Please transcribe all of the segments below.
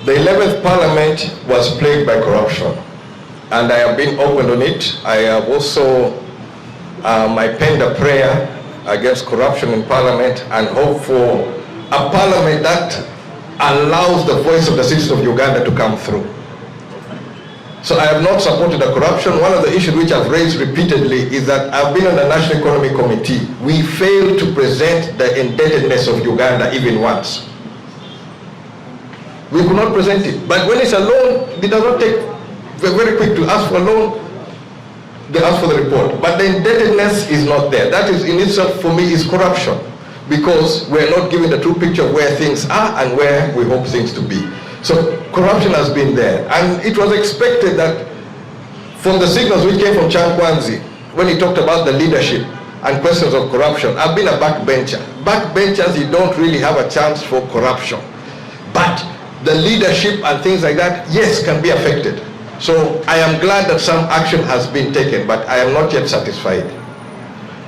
The 11th Parliament was plagued by corruption, and I have been open on it. I have also I penned a prayer against corruption in Parliament and hope for a Parliament that allows the voice of the citizens of Uganda to come through. So I have not supported the corruption. One of the issues which I've raised repeatedly is that I've been on the National Economic Committee. We failed to present the indebtedness of Uganda even once. We could not present it. But when it's a loan, it does not take very quick to ask for a loan. They ask for the report. But the indebtedness is not there. That is in itself, for me, is corruption. Because we're not given the true picture of where things are and where we hope things to be. So corruption has been there. And it was expected that from the signals which came from Chankwanzi, when he talked about the leadership and questions of corruption, I've been a backbencher. Backbenchers, you don't really have a chance for corruption. But the leadership and things like that, yes, can be affected. So I am glad that some action has been taken, but I am not yet satisfied.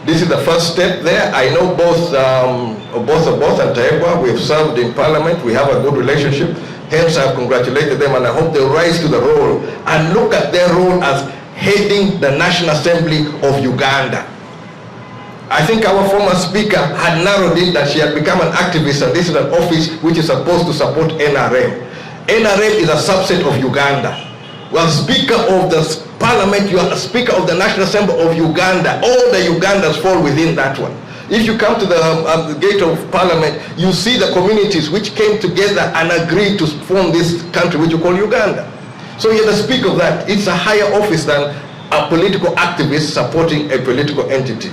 This is the first step there. I know both and Taegwa. We've served in Parliament. We have a good relationship. Hence, I've congratulated them, and I hope they'll rise to the role and look at their role as heading the National Assembly of Uganda. I think our former speaker had narrowed it that she had become an activist, and this is an office which is supposed to support NRM. NRM is a subset of Uganda. Well, Speaker of the Parliament, you are a Speaker of the National Assembly of Uganda. All the Ugandans fall within that one. If you come to the gate of Parliament, you see the communities which came together and agreed to form this country which you call Uganda. So you're the Speaker of that. It's a higher office than a political activist supporting a political entity.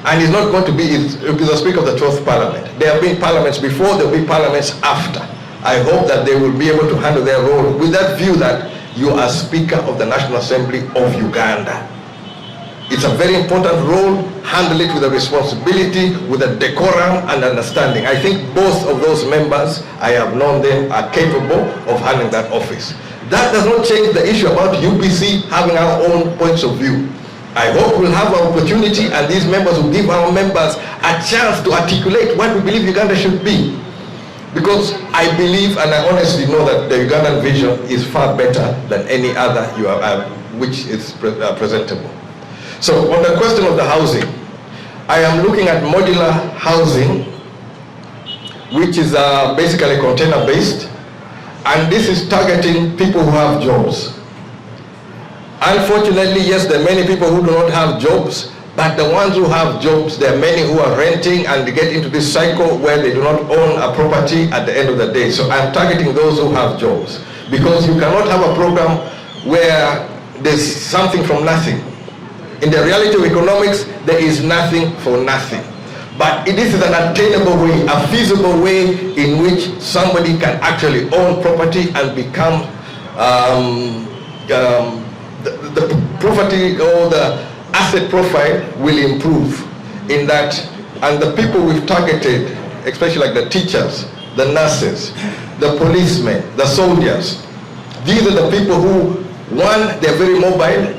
And it's not going to be, it's the Speaker of the 12th Parliament. There have been parliaments before, there will be parliaments after. I hope that they will be able to handle their role with that view that you are Speaker of the National Assembly of Uganda. It's a very important role. Handle it with a responsibility, with a decorum and understanding. I think both of those members, I have known them, are capable of handling that office. That does not change the issue about UPC having our own points of view. I hope we'll have an opportunity, and these members will give our members a chance to articulate what we believe Uganda should be. Because I believe, and I honestly know that the Ugandan vision is far better than any other which is presentable. So on the question of the housing, I am looking at modular housing, which is basically container-based, and this is targeting people who have jobs. Unfortunately, yes, there are many people who do not have jobs, but the ones who have jobs, there are many who are renting, and they get into this cycle where they do not own a property at the end of the day. So I'm targeting those who have jobs, because you cannot have a program where there's something from nothing. In the reality of economics, there is nothing for nothing. But this is an attainable way, a feasible way in which somebody can actually own property and become the property or the asset profile will improve in that. And the people we've targeted, especially like the teachers, the nurses, the policemen, the soldiers, these are the people who, one, they're very mobile,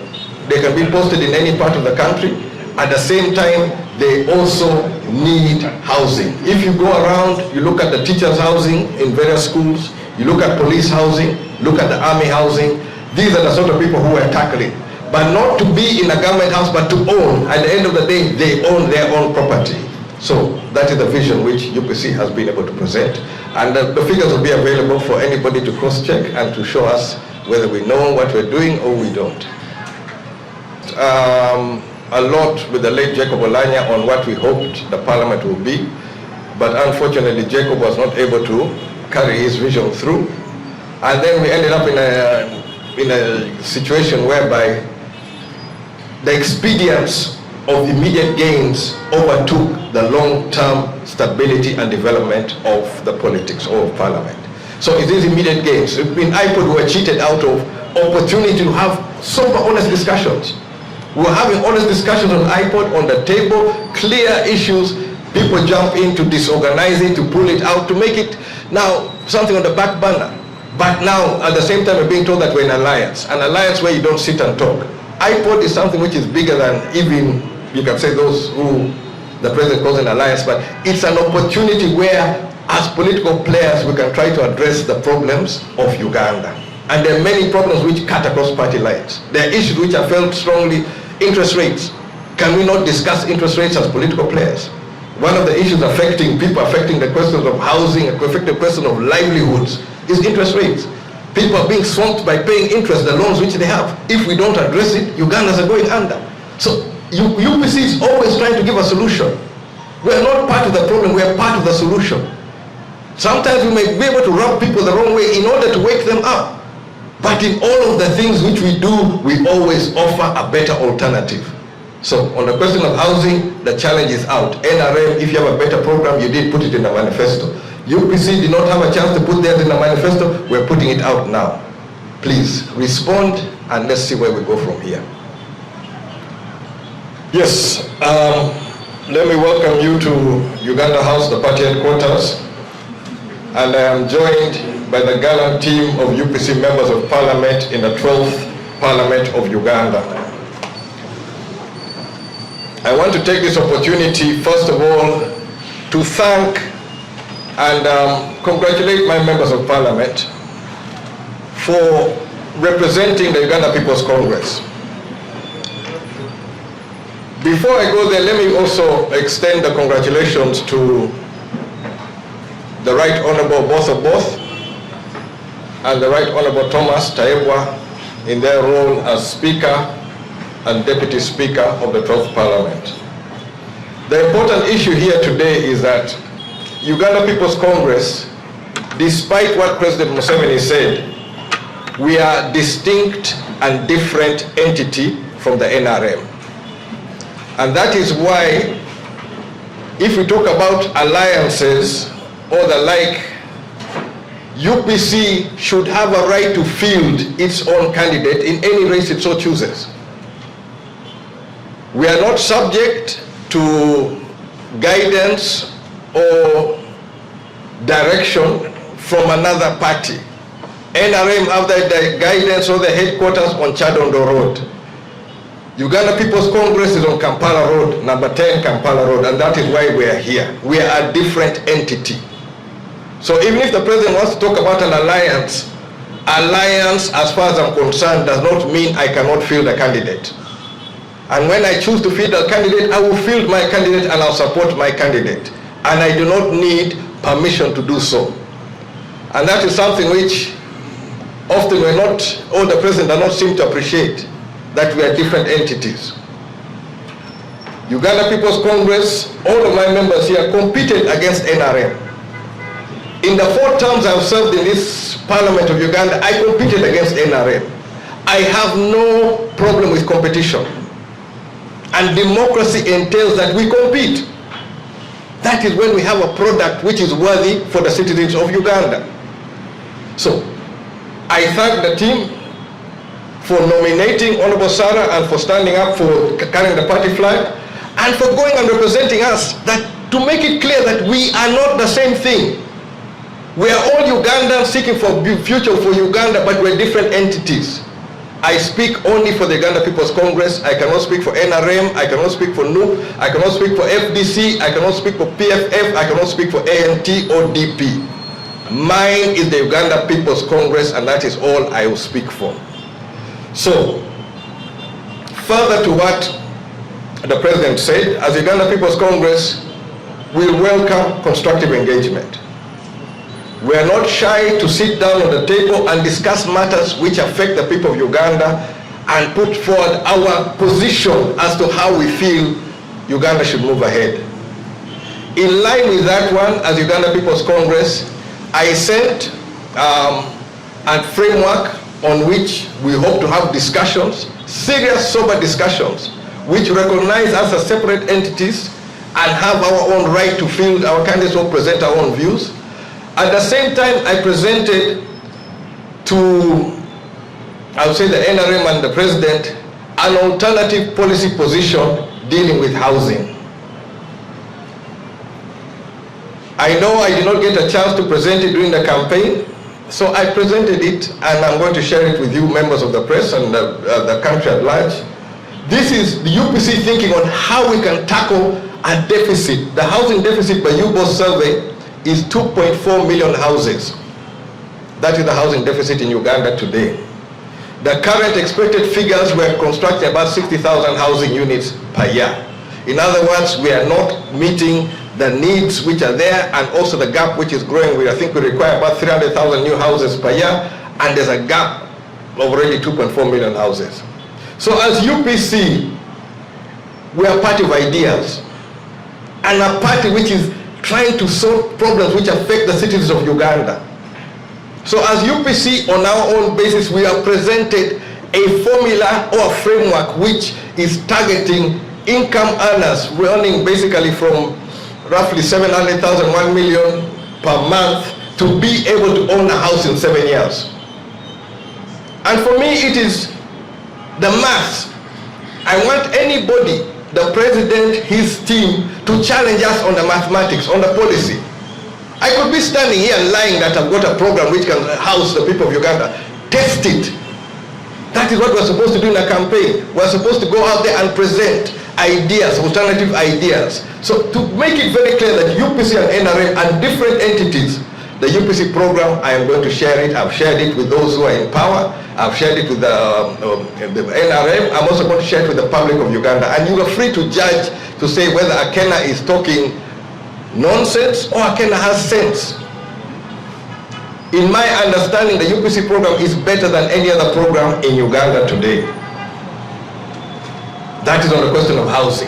they can be posted in any part of the country. At the same time, they also need housing. If you go around, you look at the teachers' housing in various schools, you look at police housing, look at the army housing, these are the sort of people who are tackling. But not to be in a government house, but to own. At the end of the day, they own their own property. So that is the vision which UPC has been able to present. And the figures will be available for anybody to cross-check and to show us whether we know what we're doing or we don't. A lot with the late Jacob Olanya on what we hoped the Parliament would be. But unfortunately, Jacob was not able to carry his vision through. And then we ended up in a situation whereby the expedience of immediate gains overtook the long-term stability and development of the politics or of Parliament. So it is immediate gains. In IPOD, we were cheated out of opportunity to have sober, honest discussions. We were having honest discussions on IPOD, on the table, clear issues. People jump in to disorganize it, to pull it out, to make it now something on the back burner. But now, at the same time, we're being told that we're in an alliance where you don't sit and talk. IPOD is something which is bigger than even, you can say, those who the president calls an alliance, but it's an opportunity where as political players, we can try to address the problems of Uganda. And there are many problems which cut across party lines. There are issues which are felt strongly. Interest rates. Can we not discuss interest rates as political players? One of the issues affecting people, affecting the questions of housing, affecting the question of livelihoods, is interest rates. People are being swamped by paying interest, the loans which they have. If we don't address it, Ugandans are going under. So UPC is always trying to give a solution. We are not part of the problem, we are part of the solution. Sometimes we may be able to rub people the wrong way in order to wake them up. But in all of the things which we do, we always offer a better alternative. So on the question of housing, the challenge is out. NRM, if you have a better program, you did put it in the manifesto. UPC did not have a chance to put that in the manifesto, we're putting it out now. Please respond and let's see where we go from here. Yes, let me welcome you to Uganda House, the party headquarters. And I am joined by the gallant team of UPC members of parliament in the 12th Parliament of Uganda. I want to take this opportunity, first of all, to thank and congratulate my members of parliament for representing the Uganda People's Congress. Before I go there, let me also extend the congratulations to the Right Honorable Boss of Both and the Right Honorable Thomas Taebwa in their role as Speaker and Deputy Speaker of the 12th Parliament. The important issue here today is that Uganda People's Congress, despite what President Museveni said, we are distinct and different entity from the NRM. And that is why, if we talk about alliances or the like, UPC should have a right to field its own candidate in any race it so chooses. We are not subject to guidance or direction from another party. NRM have the guidance or the headquarters on Chadondo Road. Uganda People's Congress is on Kampala Road, number 10 Kampala Road, and that is why we are here. We are a different entity. So even if the president wants to talk about an alliance, as far as I'm concerned, does not mean I cannot field a candidate. And when I choose to field a candidate, I will field my candidate and I'll support my candidate. And I do not need permission to do so. And that is something which often we're not, or the president does not seem to appreciate, that we are different entities. Uganda People's Congress, all of my members here competed against NRM. In the 4 terms I've served in this Parliament of Uganda, I competed against NRM. I have no problem with competition. And democracy entails that we compete. That is when we have a product which is worthy for the citizens of Uganda. So, I thank the team for nominating Honorable Sarah and for standing up for carrying the party flag and for going and representing us, that to make it clear that we are not the same thing. We are all Ugandans seeking for a future for Uganda, but we're different entities. I speak only for the Uganda People's Congress. I cannot speak for NRM, I cannot speak for NUP, I cannot speak for FDC, I cannot speak for PFF, I cannot speak for ANT or DP. Mine is the Uganda People's Congress, and that is all I will speak for. So, further to what the President said, as Uganda People's Congress, we welcome constructive engagement. We are not shy to sit down on the table and discuss matters which affect the people of Uganda and put forward our position as to how we feel Uganda should move ahead. In line with that one, as Uganda People's Congress, I sent a framework on which we hope to have discussions, serious, sober discussions, which recognize us as separate entities and have our own right to field our candidates or present our own views. At the same time, I presented to, I would say, the NRM and the President, an alternative policy position dealing with housing. I know I did not get a chance to present it during the campaign, so I presented it, and I'm going to share it with you, members of the press and the country at large. This is the UPC thinking on how we can tackle a deficit. The housing deficit by UBOS survey is 2.4 million houses. That is the housing deficit in Uganda today. The current expected figures were constructing about 60,000 housing units per year. In other words, we are not meeting the needs which are there, and also the gap which is growing. I think we require about 300,000 new houses per year, and there's a gap of already 2.4 million houses. So as UPC, we are a party of ideas, and a party which is trying to solve problems which affect the citizens of Uganda. So as UPC, on our own basis, we have presented a formula or a framework which is targeting income earners running basically from roughly 700,000, 1 million per month to be able to own a house in 7 years. And for me, it is the maths. I want anybody, the president, his team, to challenge us on the mathematics, on the policy. I could be standing here and lying that I've got a program which can house the people of Uganda. Test it. That is what we're supposed to do in a campaign. We're supposed to go out there and present ideas, alternative ideas. So to make it very clear that UPC and NRM are different entities, the UPC program, I am going to share it. I've shared it with those who are in power. I've shared it with the NRM. I'm also going to share it with the public of Uganda. And you are free to judge, to say whether Akena is talking nonsense or Akena has sense. In my understanding, the UPC program is better than any other program in Uganda today. That is on the question of housing.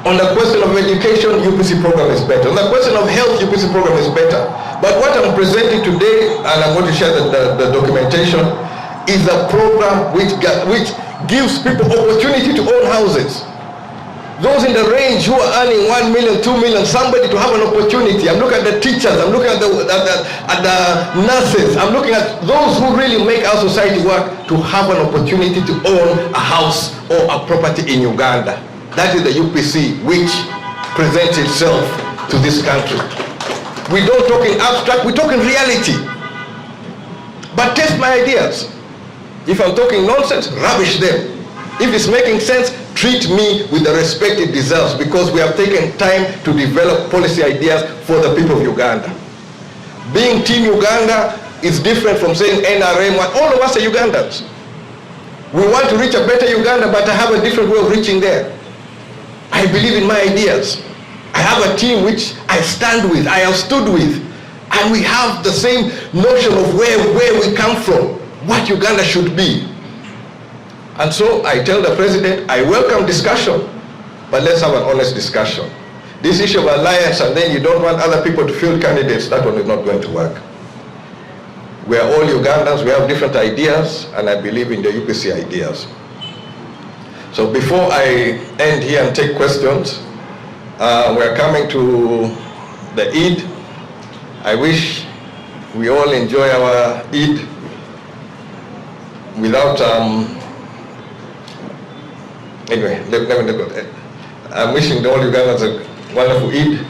On the question of education, UPC program is better. On the question of health, UPC program is better. But what I'm presenting today, and I'm going to share the documentation, is a program which gives people opportunity to own houses. Those in the range who are earning 1 million, 2 million, somebody to have an opportunity. I'm looking at the teachers, I'm looking at the nurses, I'm looking at those who really make our society work, to have an opportunity to own a house or a property in Uganda. That is the UPC which presents itself to this country. We don't talk in abstract, we talk in reality. But test my ideas. If I'm talking nonsense, rubbish them. If it's making sense, treat me with the respect it deserves, because we have taken time to develop policy ideas for the people of Uganda. Being Team Uganda is different from saying NRM. All of us are Ugandans. We want to reach a better Uganda, but I have a different way of reaching there. I believe in my ideas. I have a team which I stand with, I have stood with, and we have the same notion of where we come from, what Uganda should be. And so I tell the president, I welcome discussion, but let's have an honest discussion. This issue of alliance, and then you don't want other people to field candidates, that one is not going to work. We are all Ugandans, we have different ideas, and I believe in the UPC ideas. So before I end here and take questions, we're coming to the Eid. I wish we all enjoy our Eid without, anyway, I'm wishing all Ugandans a wonderful Eid.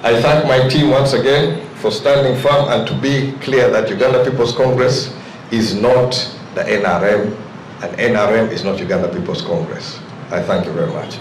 I thank my team once again for standing firm and to be clear that Uganda People's Congress is not the NRM, and NRM is not Uganda People's Congress. I thank you very much.